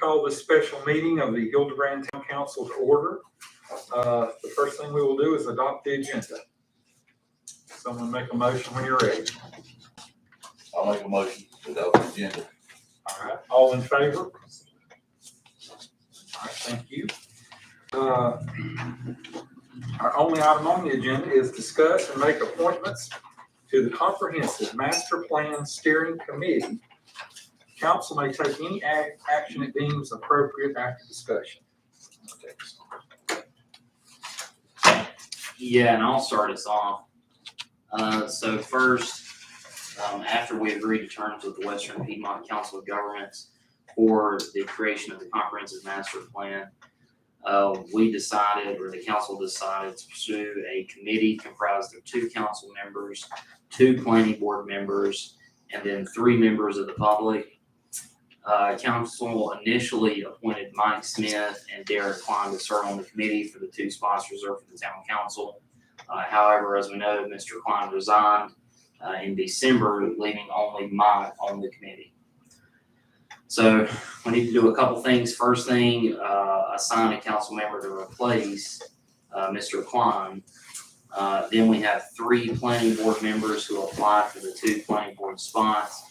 call this special meeting of the Hildebran Town Council to order. The first thing we will do is adopt the agenda. Someone make a motion when you're ready. I'll make a motion to adopt the agenda. All right, all in favor? All right, thank you. Our only item on the agenda is discuss and make appointments to the Comprehensive Master Plan Steering Committee. Council may take any action it deems appropriate after discussion. Yeah, and I'll start us off. So first, after we agreed to terms with the Western Piedmont Council of Governments for the creation of the Comprehensive Master Plan, we decided, or the council decided, to pursue a committee comprised of 2 council members, 2 planning board members, and then 3 members of the public. Council initially appointed Mike Smith and Derek Klein to serve on the committee for the 2 spots reserved for the town council. However, as we know, Mr. Klein resigned in December, leaving only Mike on the committee. So we need to do a couple things. First thing, assign a council member to replace Mr. Klein. Then we have 3 planning board members who applied for the 2 planning board spots.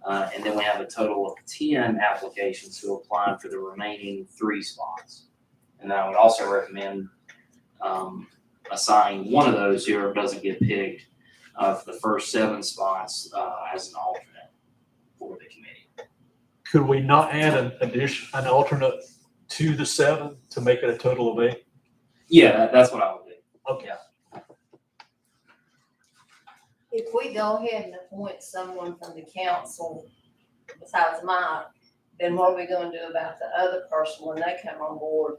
And then we have a total of 10 applications who applied for the remaining 3 spots. And I would also recommend assigning one of those, whoever doesn't get picked, for the first 7 spots as an alternate for the committee. Could we not add an alternate to the 7 to make it a total of 8? Yeah, that's what I would do. Okay. Yeah. If we go ahead and appoint someone from the council besides Mike, then what are we gonna do about the other person when they come on board?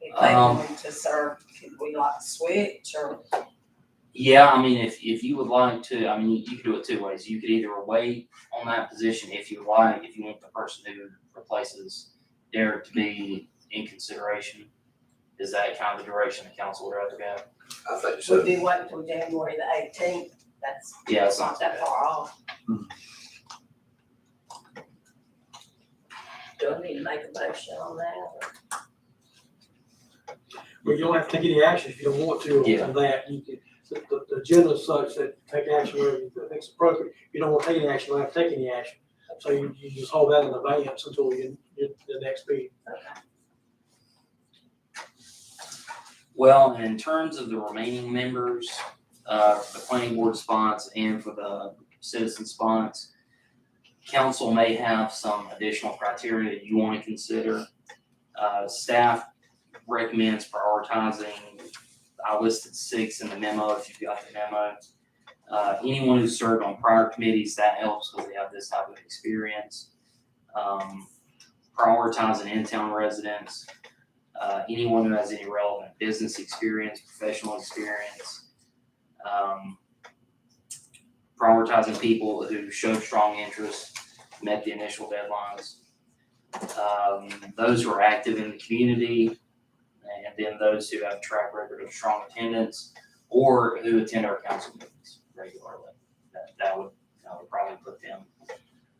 If they want to serve, could we like switch or? Yeah, I mean, if you would like to, I mean, you could do it 2 ways. You could either wait on that position if you like, if you want the person who replaces Derek to be in consideration. Is that kind of the direction the council would rather go? I think so. We'd be waiting until January the 18th, that's Yeah, not that far off. Do I need to make a motion on that? Well, you don't have to take any action if you don't want to Yeah. on that. You can, the agenda is such that take action wherever you think it's appropriate. If you don't want to take any action, you don't have to take any action. So you just hold that in abeyance until the next meeting. Okay. Well, in terms of the remaining members, for the planning board spots and for the citizen spots, council may have some additional criteria that you want to consider. Staff recommends prioritizing, I listed 6 in the memo if you've got the memo. Anyone who served on prior committees, that helps because they have this type of experience. Prioritizing in-town residents. Anyone who has any relevant business experience, professional experience, prioritizing people who showed strong interest, met the initial deadlines, those who are active in the community, and then those who have a track record of strong attendance or who attend our council meetings regularly. That would probably put them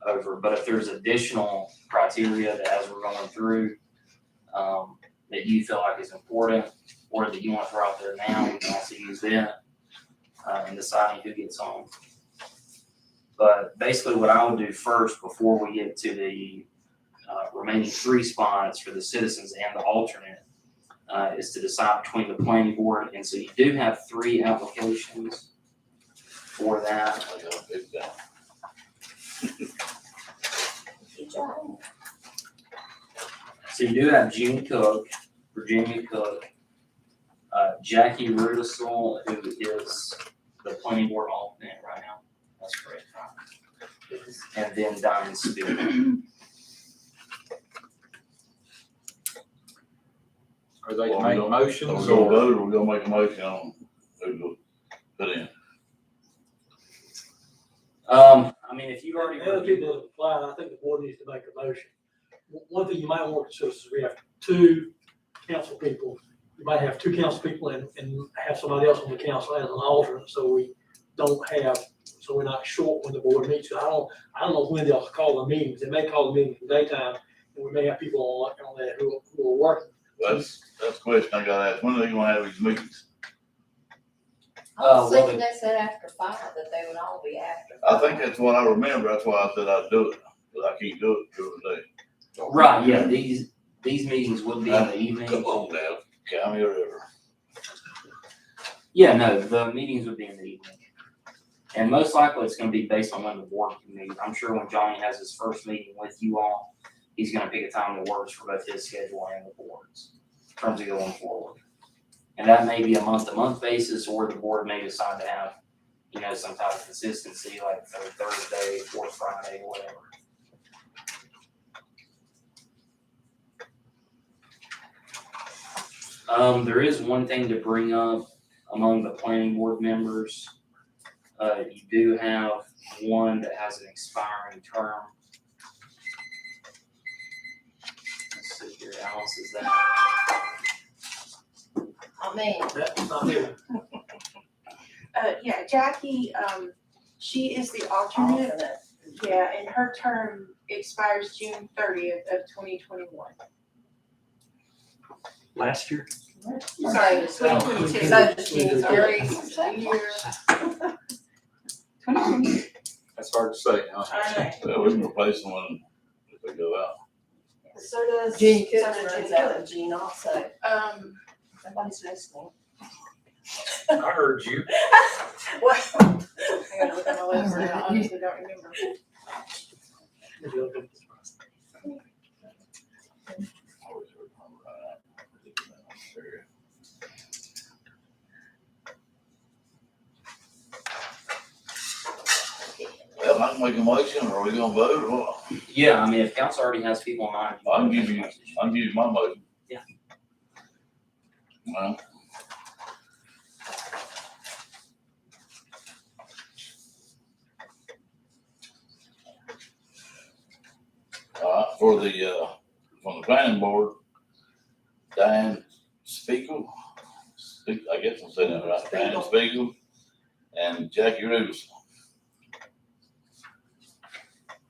over. But if there's additional criteria that as we're going through, that you feel like is important or that you want to throw out there now, we can also use that in deciding who gets on. But basically what I would do first before we get to the remaining 3 spots for the citizens and the alternate is to decide between the planning board. And so you do have 3 applications for that. I got it down. Good job. So you do have Gene Cook, Virginia Cook, Jackie Rudisell, who is the planning board alternate right now. That's correct. And then Diane Spear. Are they Well, make Are motions we gonna or? vote or we gonna make a motion on who to put in? I mean, if you've already. The other people that apply, I think the board needs to make a motion. One thing you might want to consider is we have 2 council people. You might have 2 council people and have somebody else on the council as an alternate, so we don't have so we're not short when the board meets. I don't know when they'll call the meetings. They may call the meetings in the daytime, and we may have people on that who are working. That's the question I gotta ask. When are they gonna have these meetings? I was well, thinking they said after 5, that they would all be after. I think that's what I remember. That's why I said I'd do it, because I can't do it during the day. Right, yeah, these meetings would be in the evening. Come on now, County or River. Yeah, no, the meetings would be in the evening. And most likely it's gonna be based on when the board can meet. I'm sure when Johnny has his first meeting with you all, he's gonna pick a time that works for both his schedule and the board's in terms of going forward. And that may be a month-to-month basis, or the board may decide to have, you know, some type of consistency, like third Thursday, fourth Friday, or whatever. There is one thing to bring up among the planning board members. You do have one that has an expiring term. Let's see here, Alice, is that? I mean, That's not here. Yeah, Jackie, she is the alternate, alternate. yeah, and her term expires June 30th of 2021. Last year? So does June 30th, That's hard to say, huh? Well, we can replace them when, if they go out. So does. Gene so Cook does runs Jenny out Cook. of Gene also. Nobody's listening. I heard you. What? I gotta look at my list, I honestly don't remember. Well, I can make a motion, or are we gonna vote, or what? Yeah, I mean, if council already has people in mind. I can give you my motion. Yeah. Well. For from the planning board, Diane Spiegel, I guess I'm saying that right, Diane Spiegel, and Jackie Rubis.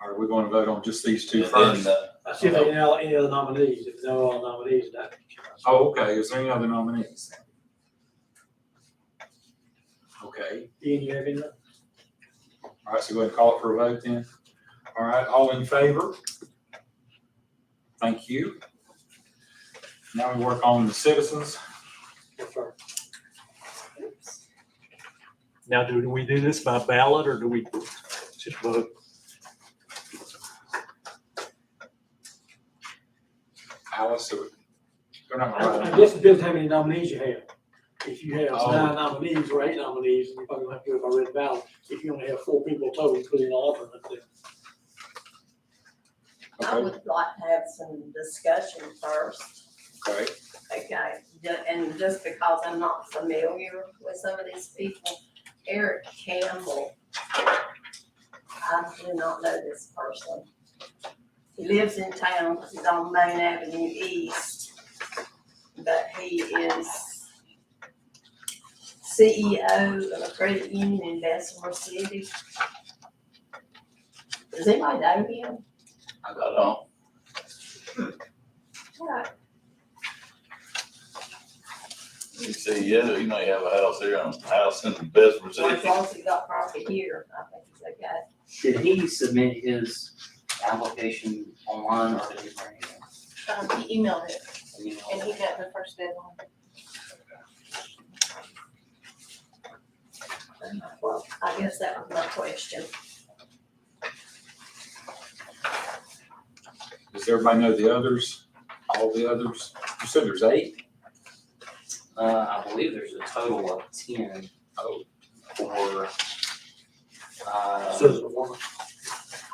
Are we going to vote on just these two And first? then, I see if there are any other nominees. If there are all nominees, that. Oh, okay, is there any other nominees? Okay, Ian, you have any? all right, so go ahead and call it for a vote then. All right, all in favor? Thank you. Now we work on the citizens. Now, do we do this by ballot or do we just vote? Alice, so they're not gonna I write guess it depends how many nominees you have. If you have Oh. 9 nominees or 8 nominees, you're probably gonna have to do it by red ballot. If you only have 4 people total, including an alternate, then. I Okay, would like to have some discussion first, okay. okay? And just because I'm not familiar with some of these people, Eric Campbell, I do not know this person. He lives in town, he's on Main Avenue East, but he is CEO of a credit union in Bessemer City. Does anybody know him? I don't know. Alright. You see, yeah, you know, you have a house here, and a house in Bessemer Well, as City. long as he got property here, I think he's okay. Did he submit his application online or did he bring it He emailed it, in? You know, and he got the first deadline. Well, I guess that was my question. Does everybody know the others? All the others? You said there's 8? I believe there's a total of 10 Oh, for, Citizen woman.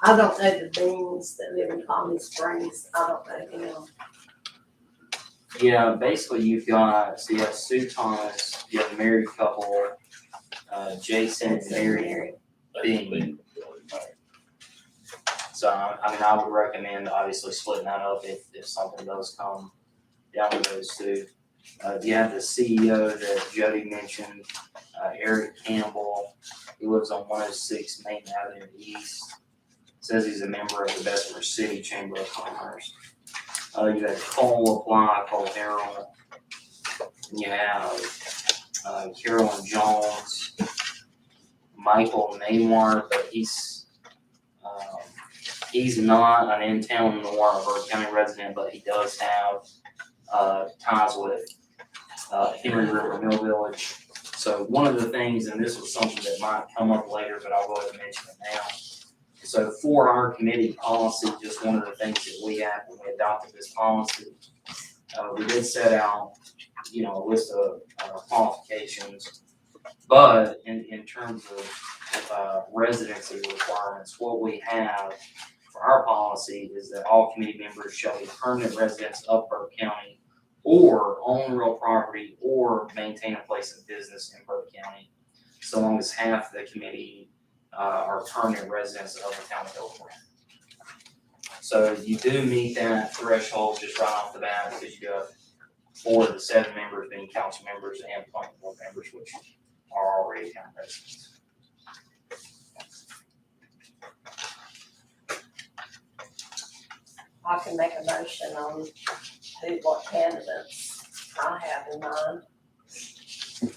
I don't know the Beans that live in Palm Springs, I don't know him. yeah, basically you've got, so you have Sue Thomas, you have a married couple, Jason and Mary Bean. So, I mean, I would recommend obviously splitting that up if something does come down to those two. You have the CEO that Jody mentioned, Eric Campbell. He lives on 106 Main Avenue East. Says he's a member of the Bessemer City Chamber of Commerce. You have Cole Apply, Cole Harrell. You have Carolyn Jones, Michael Neymar, but he's not an in-town nor a Burke County resident, but he does have ties with Henry River Mill Village. So one of the things, and this was something that might come up later, but I'll go ahead and mention it now. So for our committee policy, just one of the things that we had when we adopted this policy, we did set out, a list of qualifications. But in terms of residency requirements, what we have for our policy is that all committee members shall be permanent residents of Burke County or own real property or maintain a place of business in Burke County, so long as half the committee are permanent residents of the town of Hildebran. So you do meet that threshold just right off the bat because you have 4 of the 7 members being council members and planning board members, which are already town residents. I can make a motion on what candidates I have in mind. Is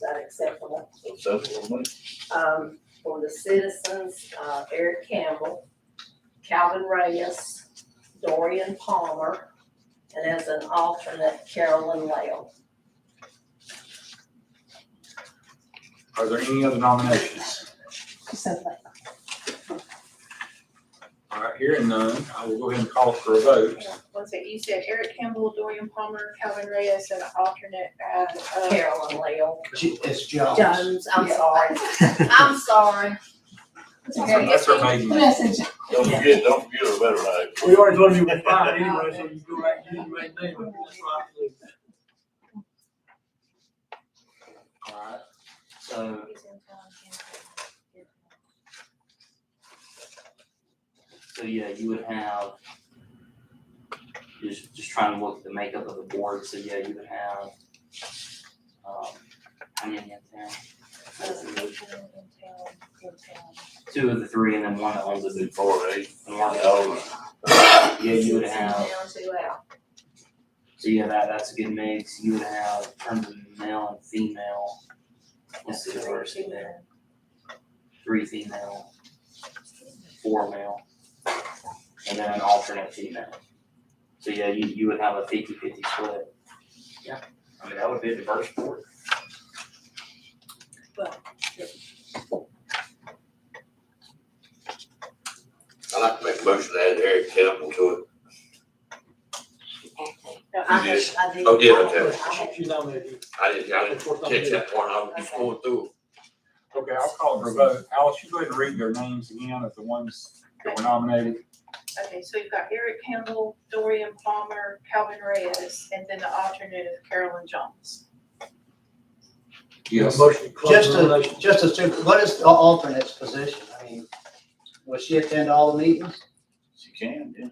that acceptable? For the citizens, Eric Campbell, Calvin Reyes, Dorian Palmer, and as an alternate, Carolyn Lael. Are there any other nominations? All right, hearing none, I will go ahead and call for a vote. One second, you said Eric Campbell, Dorian Palmer, Calvin Reyes, and an alternate, Carolyn Lael. It's Jones. Jones, I'm sorry. I'm sorry. That's her maiden name. message. Don't forget her better name. We already told you we were fine anyway, so you go back and use your right name. That's right. All right. So yeah, you would have, just trying to look at the makeup of the board, so yeah, you would have, how many in town? 2 of the 3 and then one that owns the big 4 8. and one that owns. Yeah, you would have, Down, 2 out. so yeah, that's a good mix. You would have, in terms of male and female, let's see the first there. 3 female, 4 male, and then an alternate female. So yeah, you would have a 50-50 split. Yeah, I mean, that would be a diverse board. I'd like to make a motion to add Eric Campbell to it. I did? did. Oh, did, okay. She nominated. I didn't catch that part, I was just going through. Okay, I'll call for a vote. Alice, you go ahead and read their names again of the ones that were nominated. Okay, so we've got Eric Campbell, Dorian Palmer, Calvin Reyes, and then the alternate is Carolyn Jones. Yes. Motion to close Just the to, nomination. just to, what is the alternate's position? I mean, will she attend all the meetings? She can, yeah.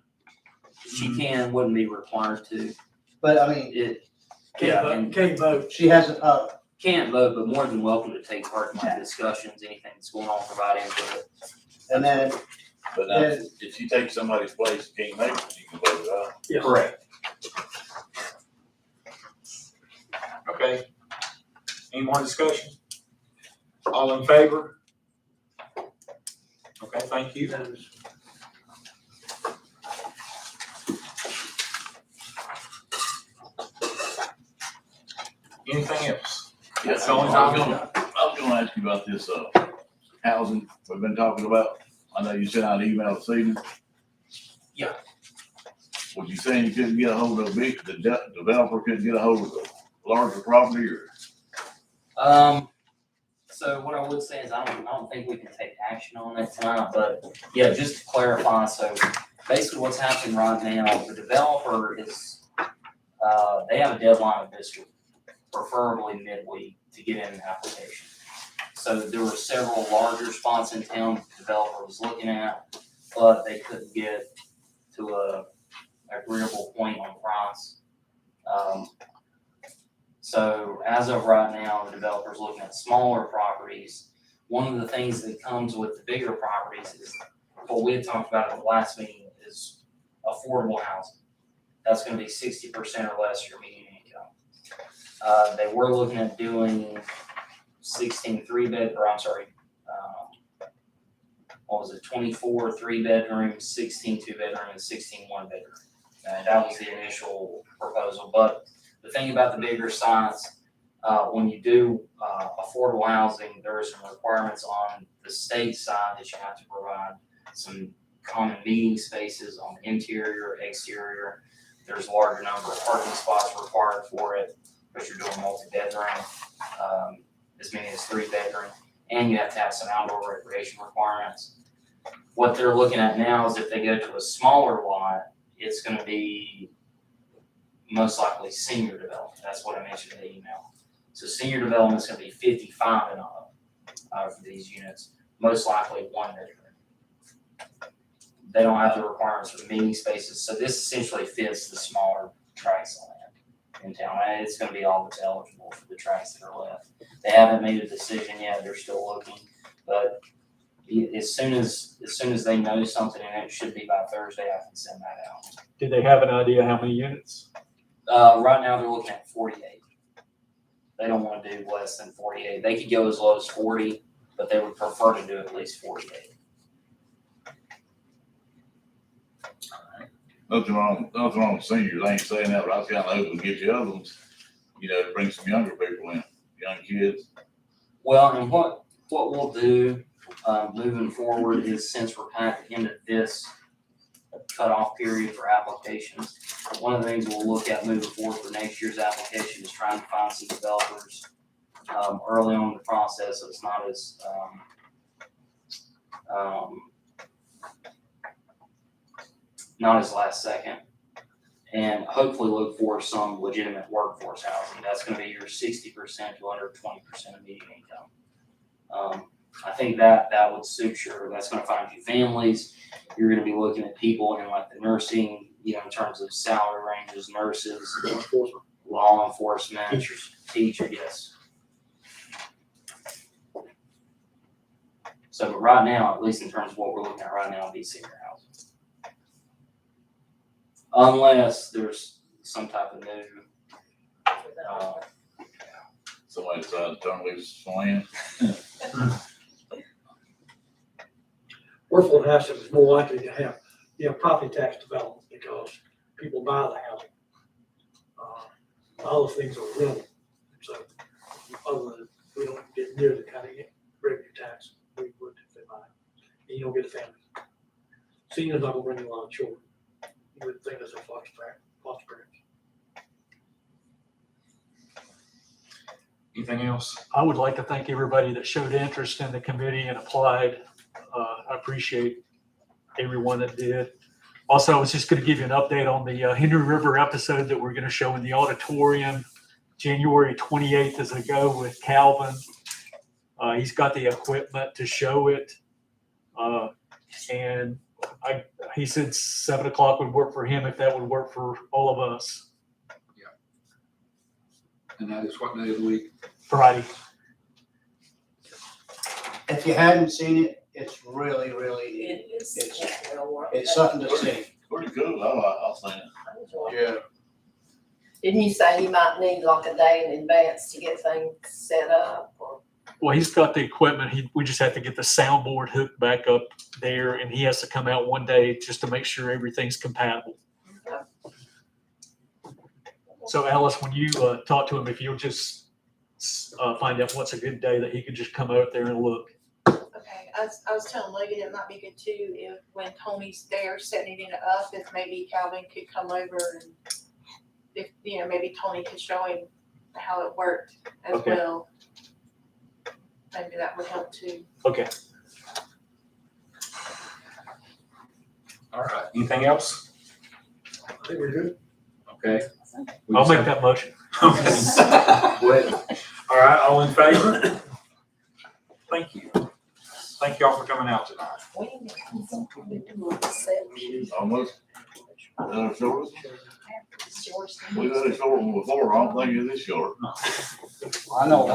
She wouldn't be required to. But I mean, It, Can't yeah, vote, and can't vote. she hasn't, can't vote, but more than welcome to take part in my discussions, anything that's going on, provide input. and then, But now, then, if you take somebody's place, you can't make it, you can vote it out. Yeah. Correct. Okay. Any more discussion? All in favor? Okay, thank you. Anything else? Yeah, That's the only I time. was gonna ask you about this, housing we've been talking about. I know you sent out an email this evening. Yeah. Was you saying you couldn't get a hold of the developer couldn't get a hold of the larger property or? So what I would say is I don't think we can take action on that tonight, but yeah, just to clarify, so basically what's happening right now, the developer is, they have a deadline of this week, preferably midweek, to get in an application. So there were several larger spots in town the developer was looking at, but they couldn't get to a agreeable point on price. So as of right now, the developer's looking at smaller properties. One of the things that comes with the bigger properties is what we had talked about at the last meeting is affordable housing. That's gonna be 60% or less of your median income. They were looking at doing 16 24 3-bedrooms, 16 2-bedroom, and 16 1-bedroom. And that was the initial proposal, but the thing about the bigger size, when you do affordable housing, there are some requirements on the state side that you have to provide some common meeting spaces on the interior, exterior. There's a larger number of parking spots required for it, because you're doing multi-bedroom, as many as 3-bedroom, and you have to have some outdoor recreation requirements. What they're looking at now is if they go to a smaller lot, it's gonna be most likely senior development. That's what I mentioned in the email. So senior development is gonna be 55 and up for these units, most likely 1-bedroom. They don't have the requirements for meeting spaces, so this essentially fits the smaller tracts of land in town. And it's gonna be all that's eligible for the tracts that are left. They haven't made a decision yet, they're still looking, but as soon as they know something, and it should be by Thursday, I can send that out. Did they have an idea how many units? Right now, they're looking at 48. They don't wanna do less than 48. They could go as low as 40, but they would prefer to do at least 48. Nothing wrong with seniors, I ain't saying that, but I was kinda hoping to get the other ones, bring some younger people in, young kids. Well, and what we'll do, moving forward is, since we're kind of at the end of this cutoff period for applications, one of the things we'll look at moving forward for next year's application is trying to find some developers, early on in the process, so it's not as, not as last second. And hopefully look for some legitimate workforce housing. That's gonna be your 60% to under 20% of median income. I think that would suit that's gonna find you families. You're gonna be looking at people in like the nursing, in terms of salary ranges, nurses, law enforcement, teacher, yes. So, but right now, at least in terms of what we're looking at right now, it'd be senior housing. Unless there's some type of new, Somebody decided to turn loose some land. Worthville Housing is more likely to have, property tax development because people buy the housing. All the things are rental, so other than, we don't get near the kind of revenue tax we would if they buy it. And you don't get a family. Seniors not gonna bring you a lot of children. You would think that's a foster parents. Anything else? I would like to thank everybody that showed interest in the committee and applied. I appreciate everyone that did. Also, I was just going to give you an update on the Henry River episode that we're going to show in the auditorium. January 28th is a go with Calvin. He's got the equipment to show it. And he said 7 o'clock would work for him if that would work for all of us. And that is what day of the week? Friday. If you hadn't seen it, it's really, really, It is. it's something to see. Pretty cool, I'll say it. Yeah. Didn't you say you might need like a day in advance to get things set up or? Well, he's got the equipment. We just have to get the soundboard hooked back up there, and he has to come out one day just to make sure everything's compatible. So Alice, when you talk to him, if you'll just find out what's a good day that he could just come out there and look. Okay, I was telling Logan it might be good too if when Tony's there setting it up, if maybe Calvin could come over and if, maybe Tony could show him how it worked as Okay. well. Maybe that would help too. Okay. All right, anything else? I think we're good. Okay. We I'll just make that motion. Wait. All right, all in favor? Thank you. Thank y'all for coming out tonight. Almost. Short. We've had a short one before, I don't think it's this short. I know